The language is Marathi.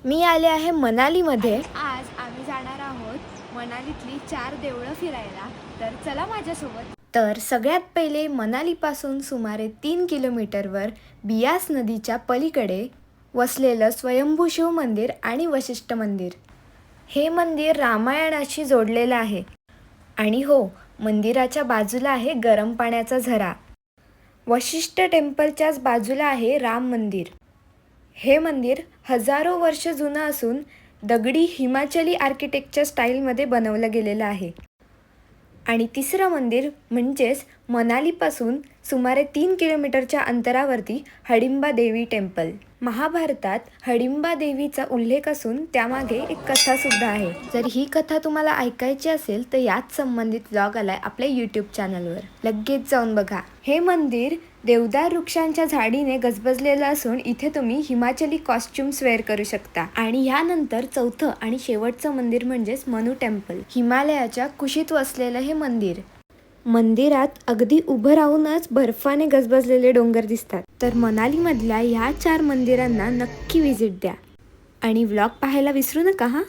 मी आले आहे मनालीमध्ये। आज आम्ही जाणार आहोत मनालीतली 4 देवळं फिरायला, तर चला माझ्यासोबत। तर सगळ्यात पहिले मनालीपासून सुमारे 3 किलोमीटरवर बियास नदीच्या पलीकडे वसलेलं स्वयंभू शिव मंदिर आणि वशिष्ठ मंदिर। हे मंदिर रामायणाशी जोडलेलं आहे आणि हो, मंदिराच्या बाजूला आहे गरम पाण्याचा झरा। वशिष्ठ टेम्पलच्याच बाजूला आहे राम मंदिर। हे मंदिर हजारो वर्ष जुनं असून दगडी हिमाचली आर्किटेक्चर स्टाईलमध्ये बनवलं गेलेलं आहे। आणि तिसरं मंदिर म्हणजेच मनालीपासून सुमारे 3 किलोमीटरच्या अंतरावरती हडिंबा देवी टेम्पल। महाभारतात हडिंबा देवीचा उल्लेख असून त्यामागे एक कथासुद्धा आहे। जर ही कथा तुम्हाला ऐकायची असेल तर याच संबंधित व्लॉग आलाय आपल्या यूट्यूब चॅनलवर, लगेच जाऊन बघा। हे मंदिर देवदार वृक्षांच्या झाडीने गजबजलेलं असून इथे तुम्ही हिमाचली कॉस्ट्युम्स वेअर करू शकता। आणि यानंतर चौथं आणि शेवटचं मंदिर म्हणजेच मनु टेम्पल। हिमालयाच्या कुशीत वसलेलं हे मंदिर। मंदिरात अगदी उभं राहूनच बर्फाने गजबजलेले डोंगर दिसतात। तर मनालीमधल्या ह्या 4 मंदिरांना नक्की व्हिजिट द्या आणि व्लॉग पाहायला विसरू नका हा।